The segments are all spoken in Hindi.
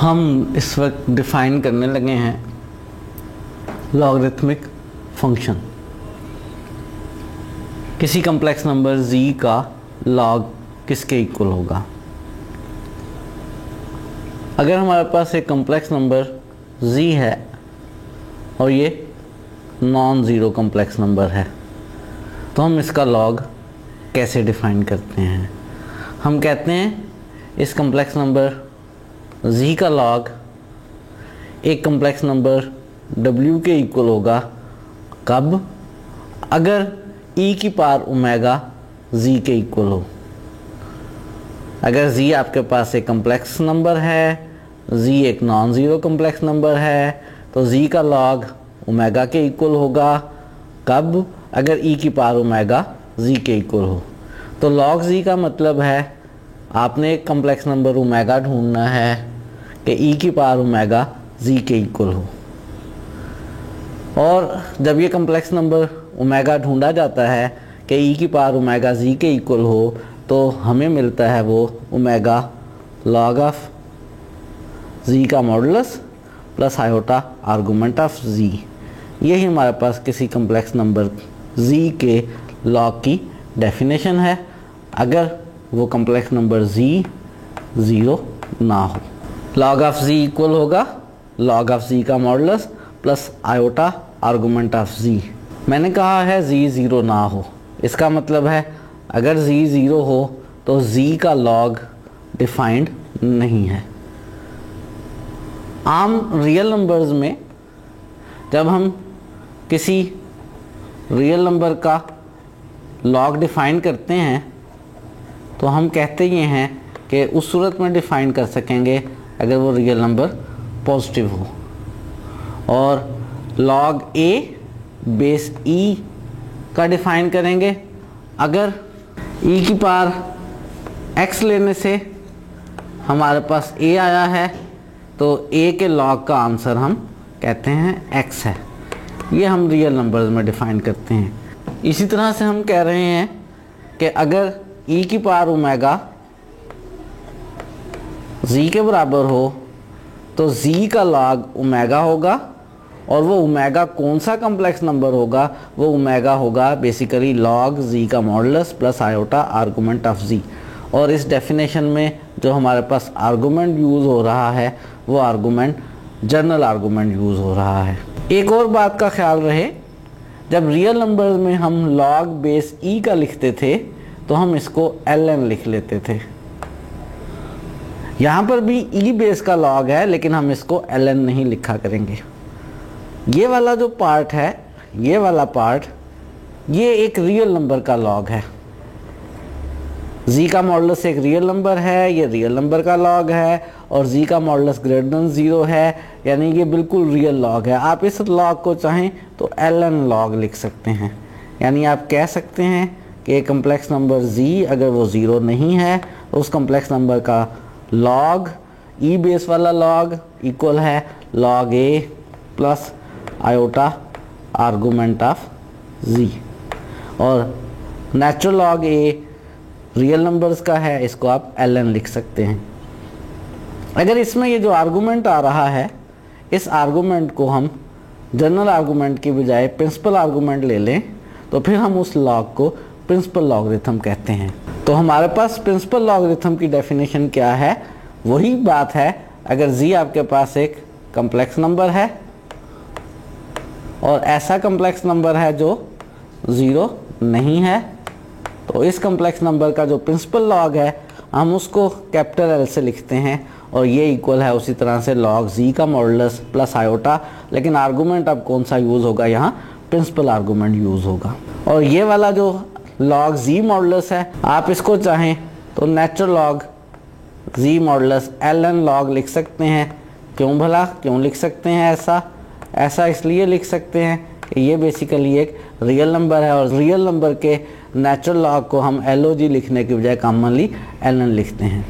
हम इस वक्त डिफाइन करने लगे हैं लॉगरिथमिक फंक्शन। किसी कम्प्लेक्स नंबर z का लॉग किसके इक्वल होगा। अगर हमारे पास एक कम्प्लेक्स नंबर z है और ये नॉन ज़ीरो कम्प्लेक्स नंबर है तो हम इसका लॉग कैसे डिफाइन करते हैं। हम कहते हैं इस कम्प्लेक्स नंबर z का लॉग एक कम्प्लेक्स नंबर w के इक्वल होगा। कब? अगर e की पावर ओमेगा z के इक्वल हो। अगर z आपके पास एक कम्प्लेक्स नंबर है, z एक नॉन ज़ीरो कम्प्लेक्स नंबर है, तो z का लॉग ओमेगा के इक्वल होगा। कब? अगर e की पावर ओमेगा z के इक्वल हो। तो लॉग z का मतलब है आपने एक कम्प्लेक्स नंबर ओमेगा ढूंढना है कि e की पावर ओमेगा z के इक्वल हो। और जब ये कम्प्लेक्स नंबर ओमेगा ढूंढा जाता है कि e की पावर ओमेगा z के इक्वल हो तो हमें मिलता है वो ओमेगा लॉग ऑफ z का modulus plus iota argument of z। यही हमारे पास किसी कम्प्लेक्स नंबर z के लॉग की डेफिनेशन है अगर वो कम्प्लेक्स नंबर z ज़ीरो ना हो। लॉग ऑफ z इक्वल होगा लॉग ऑफ z का modulus plus iota argument of z। मैंने कहा है z ज़ीरो ना हो, इसका मतलब है अगर z ज़ीरो हो तो z का लॉग डिफाइंड नहीं है। आम रियल नंबर्स में जब हम किसी रियल नंबर का लॉग डिफाइन करते हैं तो हम कहते ये हैं कि उस सूरत में डिफाइन कर सकेंगे अगर वो रियल नंबर पॉजिटिव हो। और लॉग a बेस e का डिफाइन करेंगे अगर e की पावर x लेने से हमारे पास a आया है तो a के लॉग का आंसर हम कहते हैं x है। ये हम रियल नंबर्स में डिफाइन करते हैं। इसी तरह से हम कह रहे हैं कि अगर e की पावर ओमेगा z के बराबर हो तो z का लॉग ओमेगा होगा और वो ओमेगा कौन सा कम्प्लेक्स नंबर होगा, वो ओमेगा होगा बेसिकली लॉग z का modulus plus iota argument of z। और इस डेफिनेशन में जो हमारे पास आर्गूमेंट यूज़ हो रहा है वो आर्गूमेंट जनरल आर्गूमेंट यूज़ हो रहा है। एक और बात का ख्याल रहे, जब रियल नंबर्स में हम लॉग बेस e का लिखते थे तो हम इसको ln लिख लेते थे। यहाँ पर भी e बेस का लॉग है लेकिन हम इसको ln नहीं लिखा करेंगे। ये वाला जो पार्ट है, ये वाला पार्ट, ये एक रियल नंबर का लॉग है। z का मॉडुलस एक रियल नंबर है, ये रियल नंबर का लॉग है और z का मॉडुलस ग्रेटर देन ज़ीरो है, यानी ये बिल्कुल रियल लॉग है। आप इस लॉग को चाहें तो ln लॉग लिख सकते हैं। यानी आप कह सकते हैं कि एक कम्प्लेक्स नंबर z अगर वो ज़ीरो नहीं है तो उस कम्प्लेक्स नंबर का लॉग e बेस वाला लॉग इक्वल है log a plus iota argument of z। और natural log a real numbers का है, इसको आप ln लिख सकते हैं। अगर इसमें ये जो आर्गूमेंट आ रहा है इस आर्गूमेंट को हम जनरल आर्गूमेंट की बजाय प्रिंसिपल आर्गूमेंट ले लें तो फिर हम उस लॉग को प्रिंसिपल लॉगरिथम कहते हैं। तो हमारे पास प्रिंसिपल लॉगरिथम की डेफिनेशन क्या है? वही बात है, अगर z आपके पास एक कम्प्लेक्स नंबर है और ऐसा कम्प्लेक्स नंबर है जो ज़ीरो नहीं है तो इस कम्प्लेक्स नंबर का जो प्रिंसिपल लॉग है हम उसको कैपिटल L से लिखते हैं और ये इक्वल है उसी तरह से लॉग z का मॉडुलस प्लस आयोटा, लेकिन आर्गूमेंट अब कौन सा यूज़ होगा, यहाँ प्रिंसिपल आर्गूमेंट यूज़ होगा। और ये वाला जो लॉग z मॉडुलस है आप इसको चाहें तो natural log z modulus ln log लिख सकते हैं। क्यों भला, क्यों लिख सकते हैं ऐसा इसलिए लिख सकते हैं कि ये बेसिकली एक रियल नंबर है और रियल नंबर के नेचुरल लॉग को हम LOG लिखने की बजाय कॉमनली ln लिखते हैं।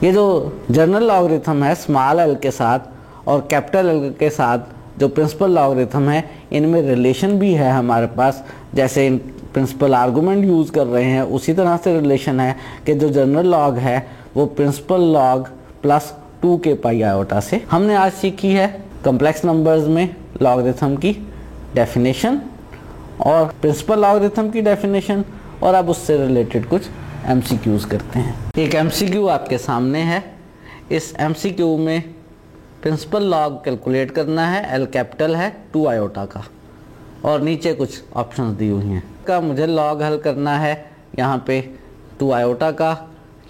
ये जो जनरल लॉगरिथम है स्मॉल l के साथ और कैपिटल L के साथ जो प्रिंसिपल लॉगरिथम है इनमें रिलेशन भी है हमारे पास। जैसे इन प्रिंसिपल आर्गूमेंट यूज़ कर रहे हैं उसी तरह से रिलेशन है कि जो जनरल लॉग है वो प्रिंसिपल लॉग प्लस 2 के पाई आयोटा से। हमने आज सीखी है कॉम्प्लेक्स नंबर्स में लॉगरिथम की डेफिनेशन और प्रिंसिपल लॉगरिथम की डेफिनेशन, और अब उससे रिलेटेड कुछ एमसीक्यूज करते हैं। एक एमसीक्यू आपके सामने है। इस एमसीक्यू में प्रिंसिपल लॉग कैलकुलेट करना है, एल कैपिटल है 2 आयोटा का, और नीचे कुछ ऑप्शंस दी हुई हैं का मुझे लॉग हल करना है यहाँ पे 2 आयोटा का।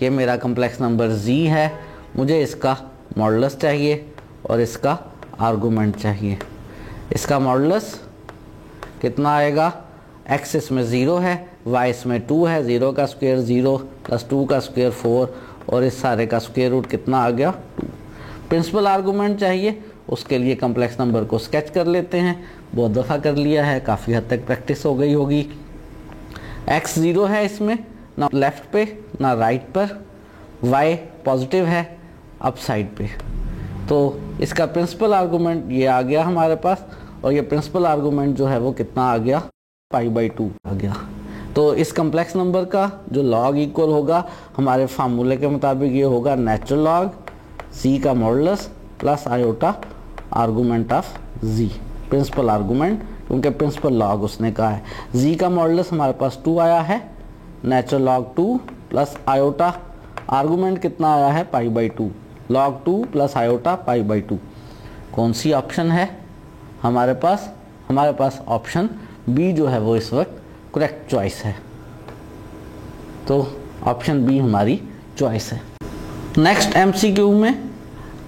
ये मेरा कॉम्प्लेक्स नंबर z है, मुझे इसका मॉडुलस चाहिए और इसका आर्गूमेंट चाहिए। इसका मॉडुलस कितना आएगा, x इसमें 0 है, y इसमें 2 है, 0 का स्क्वायर 0 प्लस 2 का स्क्वायर 4, और इस सारे का स्क्वायर रूट कितना आ गया 2। प्रिंसिपल आर्गूमेंट चाहिए, उसके लिए कॉम्प्लेक्स नंबर को स्केच कर लेते हैं। बहुत दफ़ा कर लिया है, काफ़ी हद तक प्रैक्टिस हो गई होगी। x 0 है इसमें, ना लेफ्ट पे ना राइट पर, y पॉजिटिव है अप साइड पे, तो इसका प्रिंसिपल आर्गूमेंट ये आ गया हमारे पास, और ये प्रिंसिपल आर्गूमेंट जो है वो कितना आ गया π/2 आ गया। तो इस कॉम्प्लेक्स नंबर का जो लॉग इक्वल होगा हमारे फार्मूले के मुताबिक ये होगा नेचुरल लॉग z का modulus plus iota argument of z, principal argument, क्योंकि प्रिंसिपल लॉग उसने कहा है। z का मॉडुलस हमारे पास 2 आया है, natural log 2 plus iota argument कितना आया है π/2, लॉग 2 प्लस आयोटा π/2। कौन सी ऑप्शन है हमारे पास? हमारे पास ऑप्शन बी जो है वो इस वक्त करेक्ट चॉइस है, तो ऑप्शन बी हमारी चॉइस है। नेक्स्ट एमसीक्यू में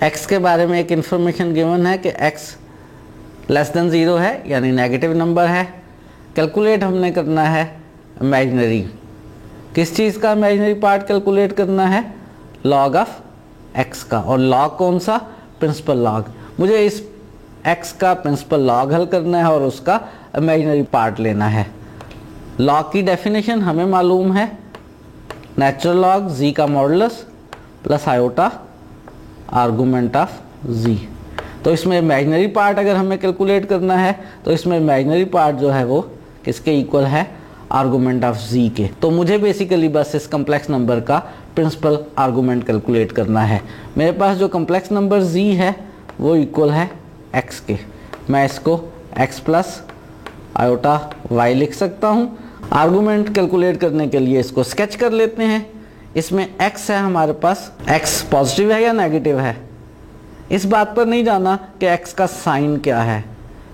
x के बारे में एक इंफॉर्मेशन गिवन है कि x लेस देन 0 है, यानी नेगेटिव नंबर है। कैलकुलेट हमने करना है इमेजिनरी, किस चीज़ का इमेजिनरी पार्ट कैलकुलेट करना है? लॉग ऑफ x का, और लॉग कौन सा? Principal log. मुझे इस x का प्रिंसिपल लॉग हल करना है और उसका इमेजिनरी पार्ट लेना है। लॉग की डेफिनेशन हमें मालूम है, नेचुरल लॉग z का modulus plus iota argument of z। तो इसमें इमेजिनरी पार्ट अगर हमें कैलकुलेट करना है तो इसमें इमेजिनरी पार्ट जो है वो किसके इक्वल है? आर्गूमेंट ऑफ z के। तो मुझे बेसिकली बस इस कॉम्प्लेक्स नंबर का प्रिंसिपल आर्गूमेंट कैलकुलेट करना है। मेरे पास जो कॉम्प्लेक्स नंबर z है वो इक्वल है x के। मैं इसको x प्लस आयोटा y लिख सकता हूँ। आर्गूमेंट कैलकुलेट करने के लिए इसको स्केच कर लेते हैं। इसमें x है हमारे पास, x पॉजिटिव है या नेगेटिव है, इस बात पर नहीं जाना कि x का साइन क्या है,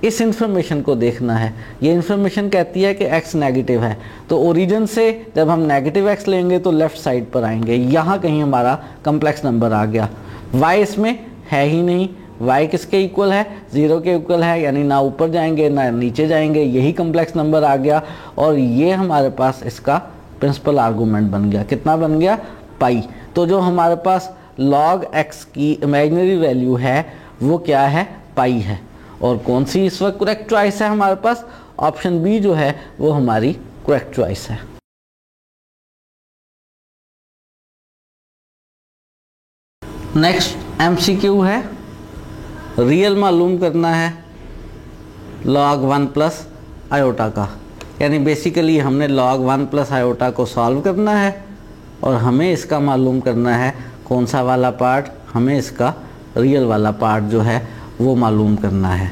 इस इंफॉर्मेशन को देखना है। ये इंफॉर्मेशन कहती है कि x नेगेटिव है, तो ओरिजिन से जब हम नेगेटिव x लेंगे तो लेफ्ट साइड पर आएंगे, यहाँ कहीं हमारा कॉम्प्लेक्स नंबर आ गया। y इसमें है ही नहीं, y किसके इक्वल है? 0 के इक्वल है, यानी ना ऊपर जाएंगे ना नीचे जाएंगे, यही कॉम्प्लेक्स नंबर आ गया, और ये हमारे पास इसका प्रिंसिपल आर्गूमेंट बन गया। कितना बन गया? पाई। तो जो हमारे पास log x की इमेजिनरी वैल्यू है वो क्या है? पाई है। और कौन सी इस वक्त करेक्ट चॉइस है हमारे पास? ऑप्शन बी जो है वो हमारी करेक्ट चॉइस है। नेक्स्ट एमसीक्यू है, रियल मालूम करना है log 1 प्लस आयोटा का, यानी बेसिकली हमने log 1 प्लस आयोटा को सॉल्व करना है और हमें इसका मालूम करना है कौन सा वाला पार्ट? हमें इसका रियल वाला पार्ट जो है वो मालूम करना है।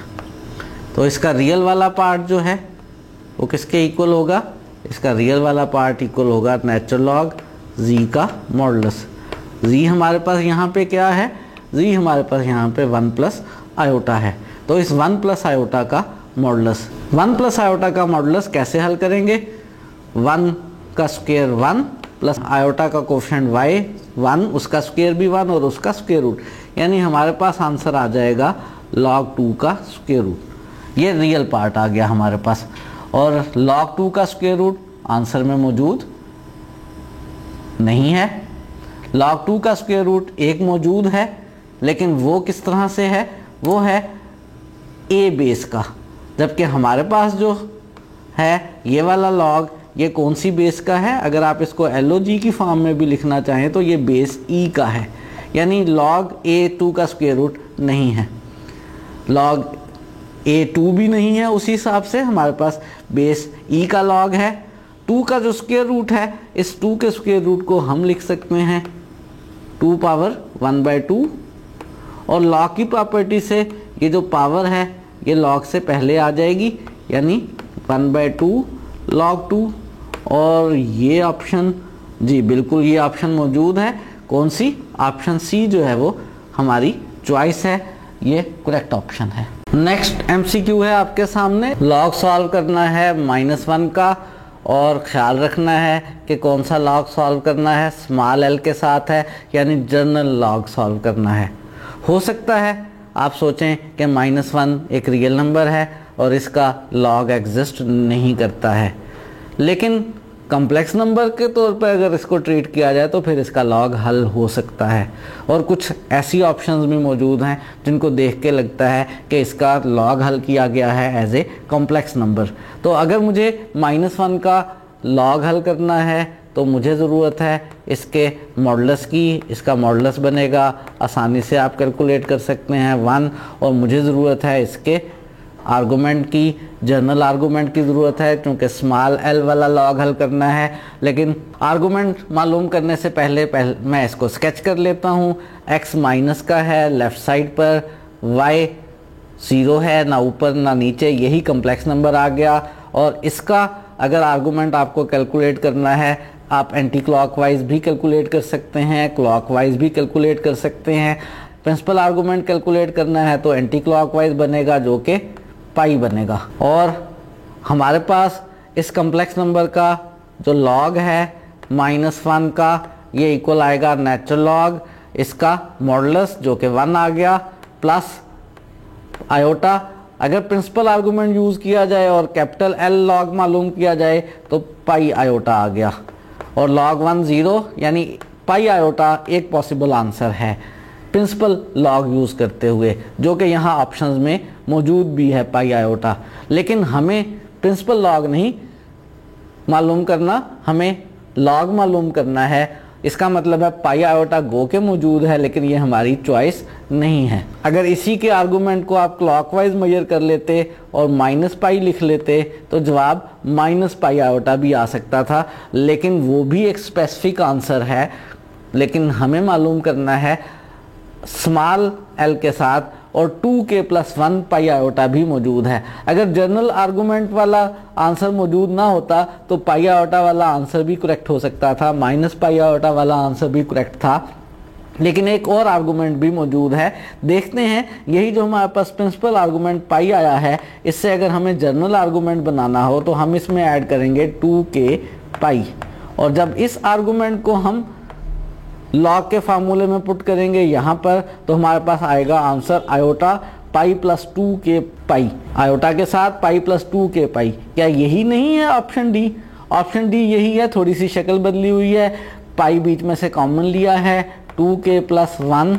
तो इसका रियल वाला पार्ट जो है वो किसके इक्वल होगा? इसका रियल वाला पार्ट इक्वल होगा नेचुरल लॉग z का मॉडुलस। z हमारे पास यहाँ पे क्या है? z हमारे पास यहाँ पे 1 प्लस आयोटा है, तो इस 1 प्लस आयोटा का मॉडुलस, 1 प्लस आयोटा का मॉडुलस कैसे हल करेंगे? 1 का स्क्वायर 1 प्लस आयोटा का कोफिशिएंट y 1, उसका स्क्वायर भी 1 और उसका स्क्वायर रूट, यानी हमारे पास आंसर आ जाएगा log 2 का स्क्वायर रूट। ये रियल पार्ट आ गया हमारे पास, और log 2 का स्क्वायर रूट आंसर में मौजूद नहीं है। log 2 का स्क्वायर रूट एक मौजूद है, लेकिन वो किस तरह से है? वो है a बेस का, जबकि हमारे पास जो है ये वाला log, ये कौन सी बेस का है? अगर आप इसको LOG की फॉर्म में भी लिखना चाहें तो ये बेस e का है, यानी log a2 का स्क्वायर रूट नहीं है, log a2 भी नहीं है। उसी हिसाब से हमारे पास बेस e का log है। 2 का जो स्क्वायर रूट है, इस 2 के स्क्वायर रूट को हम लिख सकते हैं 2 पावर 1/2 और लॉग की प्रॉपर्टी से ये जो पावर है ये लॉग से पहले आ जाएगी, यानी 1/2 log 2। और ये ऑप्शन, जी बिल्कुल ये ऑप्शन मौजूद है। कौन सी? ऑप्शन सी जो है वो हमारी चॉइस है, ये करेक्ट ऑप्शन है। नेक्स्ट एमसीक्यू है आपके सामने। लॉग सॉल्व करना है -1 का, और ख्याल रखना है कि कौन सा लॉग सॉल्व करना है, स्मॉल एल के साथ है, यानी जर्नल लॉग सॉल्व करना है। हो सकता है आप सोचें कि -1 एक रियल नंबर है और इसका लॉग एग्जिस्ट नहीं करता है, लेकिन कॉम्प्लेक्स नंबर के तौर पर अगर इसको ट्रीट किया जाए तो फिर इसका लॉग हल हो सकता है। और कुछ ऐसी ऑप्शंस भी मौजूद हैं जिनको देख के लगता है कि इसका लॉग हल किया गया है एज ए कॉम्प्लेक्स नंबर। तो अगर मुझे -1 का लॉग हल करना है तो मुझे ज़रूरत है इसके मॉडुलस की। इसका मॉडुलस बनेगा, आसानी से आप कैलकुलेट कर सकते हैं, 1। और मुझे ज़रूरत है इसके आर्गूमेंट की, जर्नल आर्गूमेंट की ज़रूरत है, क्योंकि स्मॉल एल वाला लॉग हल करना है। लेकिन आर्गूमेंट मालूम करने से पहले मैं इसको स्केच कर लेता हूँ। x माइनस का है लेफ़्ट साइड पर, y 0 है, ना ऊपर ना नीचे, यही कम्प्लेक्स नंबर आ गया। और इसका अगर आर्गूमेंट आपको कैलकुलेट करना है, आप एंटी क्लॉकवाइज भी कैलकुलेट कर सकते हैं, क्लॉकवाइज भी कैलकुलेट कर सकते हैं। प्रिंसिपल आर्गूमेंट कैलकुलेट करना है तो एंटी क्लॉकवाइज बनेगा, जो कि पाई बनेगा। और हमारे पास इस कम्प्लेक्स नंबर का जो लॉग है -1 का, ये इक्वल आएगा नेचुरल लॉग इसका मॉडुलस जो कि 1 आ गया, प्लस आयोटा। अगर प्रिंसिपल आर्गूमेंट यूज़ किया जाए और कैपिटल एल लॉग मालूम किया जाए तो पाई आयोटा आ गया। और log 1 0, यानी पाई आयोटा एक पॉसिबल आंसर है प्रिंसिपल लॉग यूज़ करते हुए, जो कि यहाँ ऑप्शंस में मौजूद भी है पाई आयोटा। लेकिन हमें प्रिंसिपल लॉग नहीं मालूम करना, हमें लॉग मालूम करना है। इसका मतलब है पाई आयोटा गो के मौजूद है, लेकिन ये हमारी चॉइस नहीं है। अगर इसी के आर्गूमेंट को आप क्लॉकवाइज मेजर कर लेते और -पाई लिख लेते तो जवाब -पाई आयोटा भी आ सकता था, लेकिन वो भी एक स्पेसिफिक आंसर है। लेकिन हमें मालूम करना है स्मॉल एल के साथ, और 2k+1 पाई आयोटा भी मौजूद है। अगर जर्नल आर्गूमेंट वाला आंसर मौजूद ना होता तो पाई आयोटा वाला आंसर भी करेक्ट हो सकता था, -पाई आयोटा वाला आंसर भी करेक्ट था। लेकिन एक और आर्गूमेंट भी मौजूद है, देखते हैं। यही जो हमारे पास प्रिंसिपल आर्गूमेंट पाई आया है, इससे अगर हमें जर्नल आर्गूमेंट बनाना हो तो हम इसमें ऐड करेंगे 2k पाई। और जब इस आर्गूमेंट को हम लॉग के फार्मूले में पुट करेंगे यहाँ पर, तो हमारे पास आएगा answer iota pi plus 2k पाई, आयोटा के साथ पाई प्लस 2k पाई। क्या यही नहीं है ऑप्शन डी? ऑप्शन डी यही है, थोड़ी सी शक्ल बदली हुई है, पाई बीच में से कॉमन लिया है, 2k+1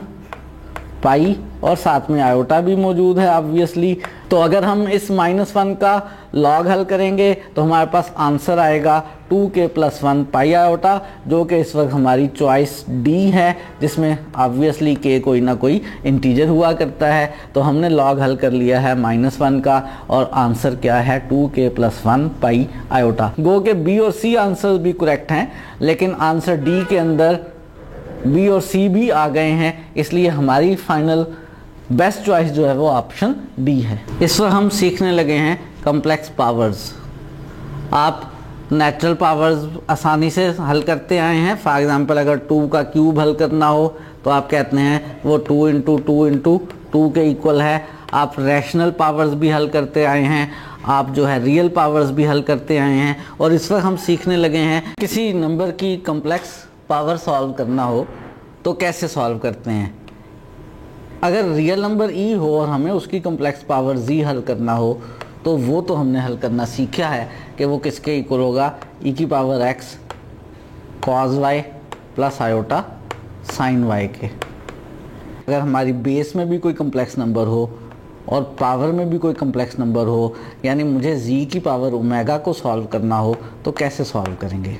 पाई, और साथ में आयोटा भी मौजूद है ऑब्वियसली। तो अगर हम इस -1 का लॉग हल करेंगे तो हमारे पास आंसर आएगा 2k+1 पाई आयोटा, जो कि इस वक्त हमारी चॉइस डी है, जिसमें ऑब्वियसली k कोई ना कोई इंटीजर हुआ करता है। तो हमने लॉग हल कर लिया है -1 का, और आंसर क्या है 2k+1 पाई आयोटा। गो के बी और सी आंसर भी करेक्ट हैं, लेकिन आंसर डी के अंदर बी और सी भी आ गए हैं, इसलिए हमारी फाइनल बेस्ट चॉइस जो है वो ऑप्शन डी है। इस वक्त हम सीखने लगे हैं कॉम्प्लेक्स पावर्स। आप नेचुरल पावर्स आसानी से हल करते आए हैं। फॉर एग्जांपल अगर 2 का क्यूब हल करना हो तो आप कहते हैं वो 2 × 2 × 2 के इक्वल है। आप रैशनल पावर्स भी हल करते आए हैं, आप जो है रियल पावर्स भी हल करते आए हैं। और इस वक्त हम सीखने लगे हैं किसी नंबर की कॉम्प्लेक्स पावर सॉल्व करना हो तो कैसे सॉल्व करते हैं। अगर रियल नंबर ई हो और हमें उसकी कॉम्प्लेक्स पावर जी हल करना हो तो वो तो हमने हल करना सीखा है कि वो किसके इक्वल होगा, e⁻x cos y plus iota sign y के। अगर हमारी बेस में भी कोई कॉम्प्लेक्स नंबर हो और पावर में भी कोई कॉम्प्लेक्स नंबर हो, यानी मुझे जी की पावर ओमेगा को सॉल्व करना हो तो कैसे सॉल्व करेंगे।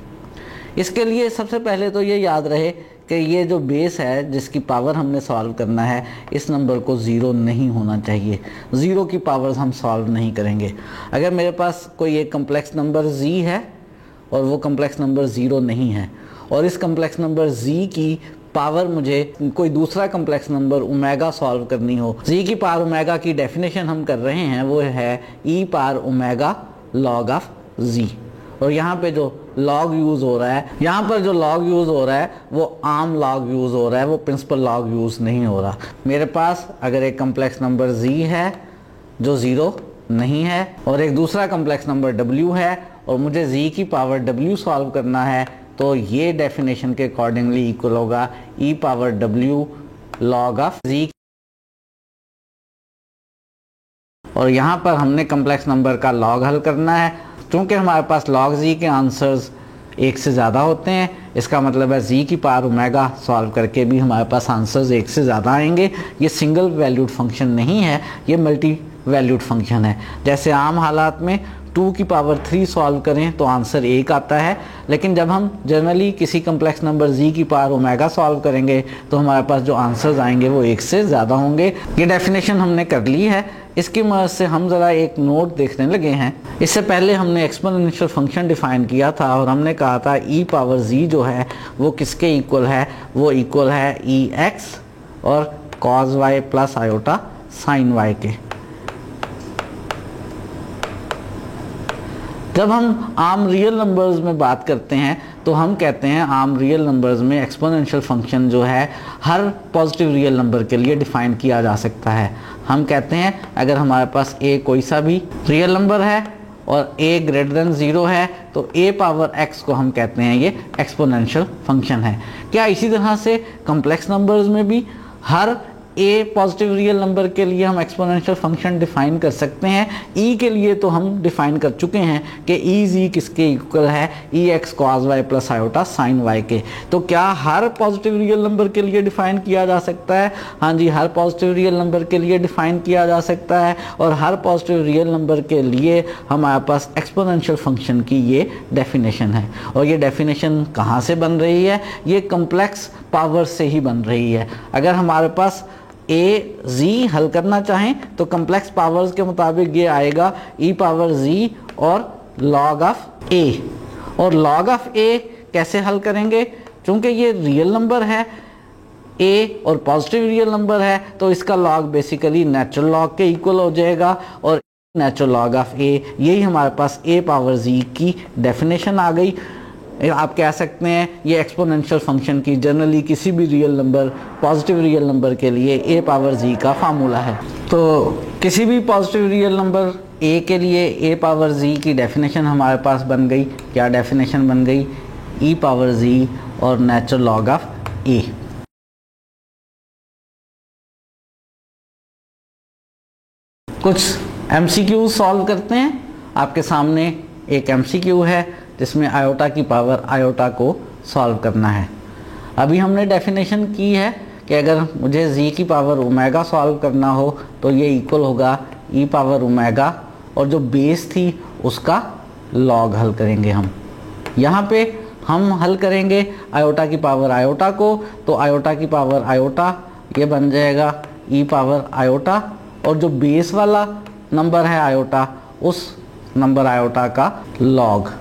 इसके लिए सबसे पहले तो ये याद रहे कि ये जो बेस है जिसकी पावर हमने सॉल्व करना है, इस नंबर को 0 नहीं होना चाहिए। 0 की पावर्स हम सॉल्व नहीं करेंगे। अगर मेरे पास कोई एक कॉम्प्लेक्स नंबर z है और वो कॉम्प्लेक्स नंबर 0 नहीं है, और इस कॉम्प्लेक्स नंबर z की पावर मुझे कोई दूसरा कॉम्प्लेक्स नंबर ओमेगा सॉल्व करनी हो, जी की पावर ओमेगा की डेफिनेशन हम कर रहे हैं वो है ई पावर ओमेगा लॉग ऑफ जी। और यहाँ पे जो लॉग यूज हो रहा है, यहाँ पर जो लॉग यूज हो रहा है वो आम लॉग यूज हो रहा है, वो प्रिंसिपल लॉग यूज नहीं हो रहा। मेरे पास अगर एक कॉम्प्लेक्स नंबर z है जो ज़ीरो नहीं है और एक दूसरा कॉम्प्लेक्स नंबर w है और मुझे z की पावर w सॉल्व करना है, तो ये डेफिनेशन के अकॉर्डिंगली इक्वल होगा e power w log of z। और यहाँ पर हमने कॉम्प्लेक्स नंबर का लॉग हल करना है। क्योंकि हमारे पास लॉग जी के आंसर्स एक से ज़्यादा होते हैं, इसका मतलब है जी की पावर ओमेगा सॉल्व करके भी हमारे पास आंसर्स एक से ज़्यादा आएंगे। ये सिंगल वैल्यूड फंक्शन नहीं है, ये मल्टी वैल्यूड फंक्शन है। जैसे आम हालात में 2 की पावर 3 सॉल्व करें तो आंसर 1 आता है, लेकिन जब हम जनरली किसी कम्प्लेक्स नंबर जी की पावर ओमेगा सॉल्व करेंगे तो हमारे पास जो आंसर्स आएंगे वो एक से ज़्यादा होंगे। ये डेफिनेशन हमने कर ली है। इसकी मदद से हम ज़रा एक नोट देखने लगे हैं। इससे पहले हमने एक्सपोनेंशियल फंक्शन डिफाइन किया था और हमने कहा था ई पावर जी जो है वो किसके इक्वल है, वो इक्वल है ई एक्स और cos Y plus iota sine Y के। जब हम आम रियल नंबर्स में बात करते हैं तो हम कहते हैं आम रियल नंबर्स में एक्सपोनेंशियल फंक्शन जो है हर पॉजिटिव रियल नंबर के लिए डिफाइन किया जा सकता है। हम कहते हैं अगर हमारे पास a कोई सा भी रियल नंबर है और a ग्रेटर देन 0 है तो a पावर x को हम कहते हैं ये एक्सपोनेंशियल फंक्शन है। क्या इसी तरह से कॉम्प्लेक्स नंबर्स में भी हर a पॉजिटिव रियल नंबर के लिए हम एक्सपोनेंशियल फंक्शन डिफाइन कर सकते हैं? e के लिए तो हम डिफाइन कर चुके हैं कि ई जी किसके इक्वल है, ई x cos Y plus iota sine Y के। तो क्या हर पॉजिटिव रियल नंबर के लिए डिफाइन किया जा सकता है? हाँ जी, हर पॉजिटिव रियल नंबर के लिए डिफाइन किया जा सकता है और हर पॉजिटिव रियल नंबर के लिए हमारे पास एक्सपोनेंशियल फंक्शन की ये डेफिनेशन है। और ये डेफिनेशन कहाँ से बन रही है? ये कम्प्लेक्स पावर से ही बन रही है। अगर हमारे पास ए जी हल करना चाहें तो कम्प्लेक्स पावर्स के मुताबिक ये आएगा ई पावर जी और लॉग ऑफ ए। और लॉग ऑफ ए कैसे हल करेंगे? क्योंकि ये रियल नंबर है ए और पॉजिटिव रियल नंबर है तो इसका लॉग बेसिकली नेचुरल लॉग के इक्वल हो जाएगा और नेचुरल लॉग ऑफ ए, यही हमारे पास ए पावर जी की डेफिनेशन आ गई। आप कह सकते हैं ये एक्सपोनेंशियल फंक्शन की जनरली किसी भी real number positive real number के लिए ए पावर जी का फार्मूला है। तो किसी भी पॉजिटिव रियल नंबर ए के लिए ए पावर जी की डेफिनेशन हमारे पास बन गई। क्या डेफिनेशन बन गई? ई पावर जी और नेचुरल लॉग ऑफ ए। कुछ एमसीक्यू सॉल्व करते हैं। आपके सामने एक एमसीक्यू है जिसमें आयोटा की पावर आयोटा को सॉल्व करना है। अभी हमने डेफिनेशन की है कि अगर मुझे z की पावर ओमेगा सॉल्व करना हो तो ये इक्वल होगा e पावर ओमेगा और जो बेस थी उसका लॉग हल करेंगे हम। यहाँ पे हम हल करेंगे आयोटा की पावर आयोटा को, तो आयोटा की पावर आयोटा ये बन जाएगा e पावर आयोटा और जो बेस वाला नंबर है आयोटा उस नंबर आयोटा का लॉग।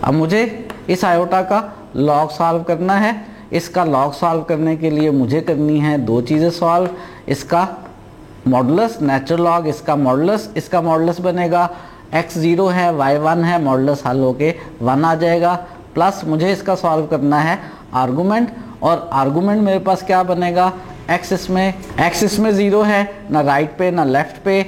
अब मुझे इस आयोटा का लॉग सॉल्व करना है। इसका लॉग सॉल्व करने के लिए मुझे करनी है दो चीज़ें सॉल्व। इसका मॉडुलस नेचुरल लॉग, इसका मॉडुलस बनेगा x 0 है y 1 है, मॉडुलस हल होके 1 आ जाएगा। प्लस मुझे इसका सॉल्व करना है आर्गूमेंट और आर्गूमेंट मेरे पास क्या बनेगा? x इसमें 0 है, ना राइट पे ना लेफ्ट पे,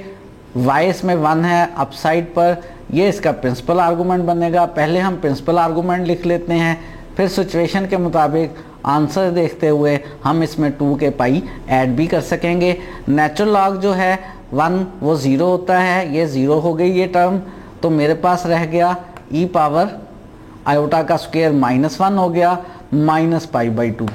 y इसमें 1 है अप साइड पर, ये इसका प्रिंसिपल आर्गूमेंट बनेगा। पहले हम प्रिंसिपल आर्गूमेंट लिख लेते हैं, फिर सिचुएशन के मुताबिक आंसर देखते हुए हम इसमें 2 के पाई ऐड भी कर सकेंगे। नेचुरल लॉग जो है 1 वो 0 होता है, ये 0 हो गई ये टर्म, तो मेरे पास रह गया ई पावर आयोटा का स्क्वायर -1 हो गया -π/2,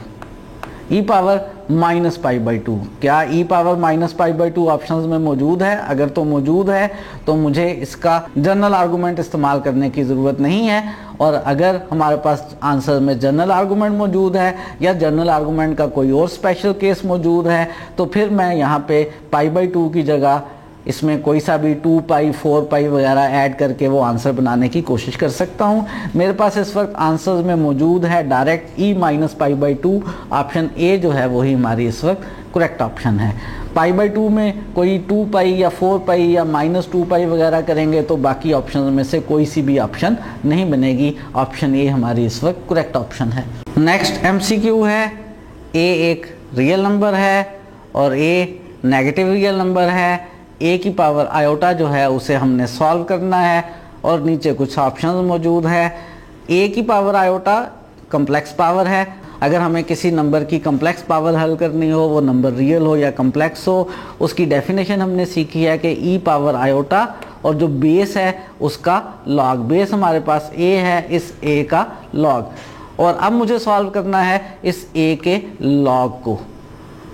ई पावर -π/2। क्या ई पावर -π/2 ऑप्शंस में मौजूद है? अगर तो मौजूद है तो मुझे इसका जनरल आर्गूमेंट इस्तेमाल करने की ज़रूरत नहीं है। और अगर हमारे पास आंसर में जनरल आर्गूमेंट मौजूद है या जनरल आर्गूमेंट का कोई और स्पेशल केस मौजूद है तो फिर मैं यहाँ पे π/2 की जगह इसमें कोई सा भी 2 पाई 4 पाई वगैरह ऐड करके वो आंसर बनाने की कोशिश कर सकता हूँ। मेरे पास इस वक्त आंसर में मौजूद है direct e minus pi by 2। Option A जो है वही हमारी इस वक्त करेक्ट ऑप्शन है। पाई बाई 2 में कोई 2 पाई या 4 पाई या -2 पाई वगैरह करेंगे तो बाकी ऑप्शन में से कोई सी भी ऑप्शन नहीं बनेगी। ऑप्शन ए हमारी इस वक्त करेक्ट ऑप्शन है। नेक्स्ट MCQ है। ए एक रियल नंबर है और ए नेगेटिव रियल नंबर है। ए की पावर आयोटा जो है उसे हमने सॉल्व करना है और नीचे कुछ ऑप्शंस मौजूद है। ए की पावर आयोटा कम्प्लेक्स पावर है। अगर हमें किसी नंबर की कम्प्लेक्स पावर हल करनी हो, वो नंबर रियल हो या कम्प्लेक्स हो, उसकी डेफिनेशन हमने सीखी है कि ई पावर आयोटा और जो बेस है उसका लॉग। बेस हमारे पास ए है, इस ए का लॉग। और अब मुझे सॉल्व करना है इस ए के लॉग को।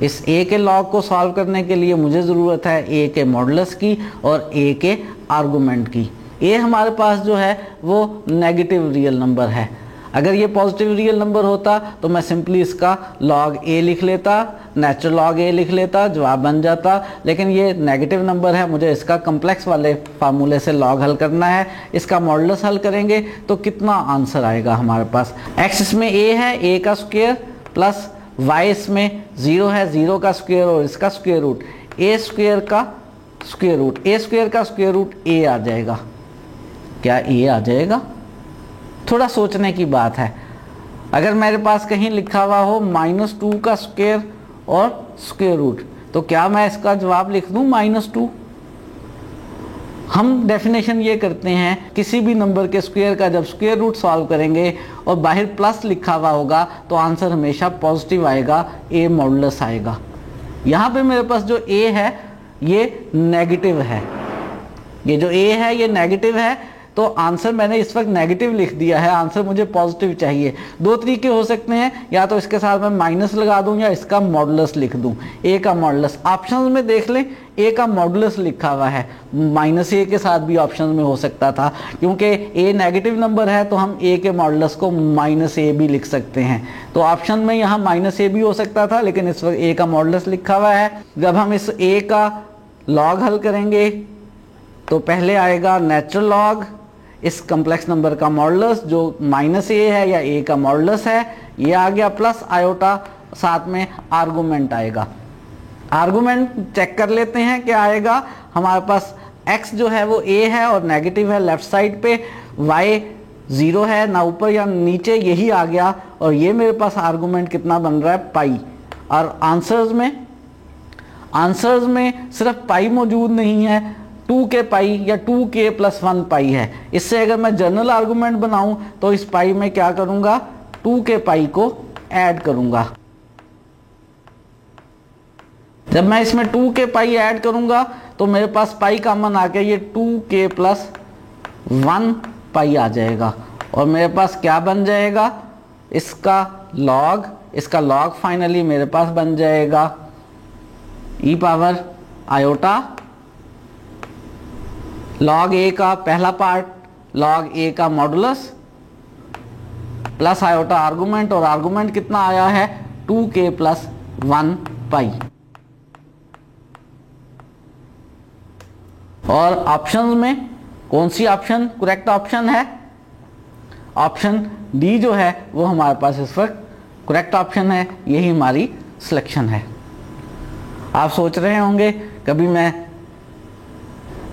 इस ए के लॉग को सॉल्व करने के लिए मुझे ज़रूरत है ए के मॉडुलस की और ए के आर्गूमेंट की। ए हमारे पास जो है वो नेगेटिव रियल नंबर है। अगर ये पॉजिटिव रियल नंबर होता तो मैं सिंपली इसका लॉग ए लिख लेता, नेचुरल लॉग ए लिख लेता, जवाब बन जाता। लेकिन ये नेगेटिव नंबर है, मुझे इसका कम्प्लेक्स वाले फार्मूले से लॉग हल करना है। इसका मॉडुलस हल करेंगे तो कितना आंसर आएगा हमारे पास। एक्स इसमें ए है, ए का स्क्वायर प्लस वाई इसमें 0 है, 0 का स्क्वायर और इसका स्क्वायर रूट। ए स्क्वायर का स्क्वायर रूट, ए स्क्वायर का स्क्वायर रूट ए आ जाएगा। क्या ए आ जाएगा? थोड़ा सोचने की बात है। अगर मेरे पास कहीं लिखा हुआ हो -2 का स्क्वायर और स्क्वायर रूट, तो क्या मैं इसका जवाब लिख दूं -2? हम डेफिनेशन ये करते हैं किसी भी नंबर के स्क्वायर का जब स्क्वायर रूट सॉल्व करेंगे और बाहर प्लस लिखा हुआ होगा तो आंसर हमेशा पॉजिटिव आएगा, ए मॉडुलस आएगा। यहाँ पे मेरे पास जो ए है ये नेगेटिव है, ये जो ए है ये नेगेटिव है, तो आंसर मैंने इस वक्त नेगेटिव लिख दिया है। आंसर मुझे पॉजिटिव चाहिए। दो तरीके हो सकते हैं, या तो इसके साथ मैं माइनस लगा दूं या इसका मॉडुलस लिख दूं। ए का मॉडुलस ऑप्शंस में देख लें, ए का मॉडुलस लिखा हुआ है, -a के साथ भी ऑप्शन में हो सकता था। क्योंकि ए नेगेटिव नंबर है तो हम ए के मॉडुलस को -a भी लिख सकते हैं। तो ऑप्शन में यहाँ -a भी हो सकता था, लेकिन इस वक्त ए का मॉडुलस लिखा हुआ है। जब हम इस ए का लॉग हल करेंगे तो पहले आएगा नेचुरल लॉग इस कम्प्लेक्स नंबर का मॉडुलस जो -a है या a का मॉडुलस है, ये आ गया, प्लस आयोटा, साथ में आर्गूमेंट आएगा। आर्गूमेंट चेक कर लेते हैं क्या आएगा। हमारे पास x जो है वो a है और नेगेटिव है लेफ्ट साइड पे, y 0 है, ना ऊपर या नीचे, यही आ गया। और ये मेरे पास आर्गूमेंट कितना बन रहा है, पाई। और आंसर्स में सिर्फ पाई मौजूद नहीं है, 2k पाई या 2k + 1 पाई है। इससे अगर मैं जनरल आर्गूमेंट बनाऊं तो इस पाई में क्या करूंगा, 2k पाई को ऐड करूंगा। जब मैं इसमें 2k पाई ऐड करूंगा तो मेरे पास पाई कॉमन आके ये 2k + 1 पाई आ जाएगा। और मेरे पास क्या बन जाएगा, इसका लॉग फाइनली मेरे पास बन जाएगा e पावर आयोटा लॉग ए का पहला पार्ट, लॉग ए का मॉडुलस प्लस आयोटा आर्गूमेंट, और आर्गूमेंट कितना आया है, 2k + 1 पाई। और ऑप्शंस में कौन सी ऑप्शन करेक्ट ऑप्शन है, ऑप्शन डी जो है वो हमारे पास इस वक्त करेक्ट ऑप्शन है, यही हमारी सिलेक्शन है। आप सोच रहे होंगे कभी मैं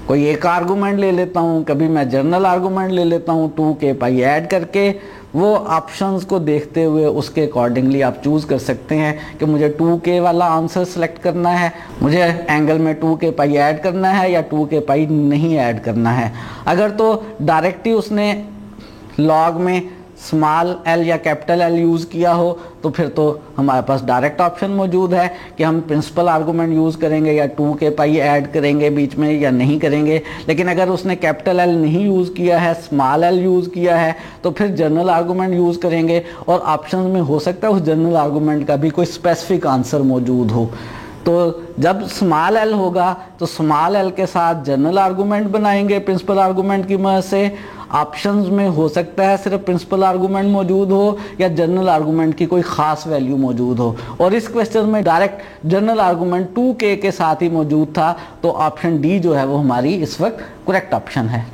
कोई एक आर्गूमेंट ले लेता हूँ, कभी मैं जनरल आर्गूमेंट ले लेता हूँ, 2k पाई ऐड करके। वो ऑप्शंस को देखते हुए उसके अकॉर्डिंगली आप चूज़ कर सकते हैं कि मुझे 2k वाला आंसर सेलेक्ट करना है, मुझे एंगल में 2k पाई ऐड करना है या 2k पाई नहीं ऐड करना है। अगर तो डायरेक्ट ही उसने लॉग में स्मॉल l या कैपिटल L यूज़ किया हो तो फिर तो हमारे पास डायरेक्ट ऑप्शन मौजूद है कि हम प्रिंसिपल आर्गूमेंट यूज़ करेंगे या 2k पाई ऐड करेंगे बीच में या नहीं करेंगे। लेकिन अगर उसने कैपिटल L नहीं यूज़ किया है, स्मॉल l यूज़ किया है, तो फिर जनरल आर्गूमेंट यूज़ करेंगे। और ऑप्शन में हो सकता है उस जनरल आर्गूमेंट का भी कोई स्पेसिफिक आंसर मौजूद हो। तो जब स्मॉल l होगा तो स्मॉल l के साथ जनरल आर्गूमेंट बनाएंगे प्रिंसिपल आर्गूमेंट की मदद से। ऑप्शंस में हो सकता है सिर्फ प्रिंसिपल आर्गूमेंट मौजूद हो या जनरल आर्गूमेंट की कोई खास वैल्यू मौजूद हो, और इस क्वेश्चन में डायरेक्ट जनरल आर्गूमेंट 2k के साथ ही मौजूद था, तो ऑप्शन डी जो है वो हमारी इस वक्त करेक्ट ऑप्शन है।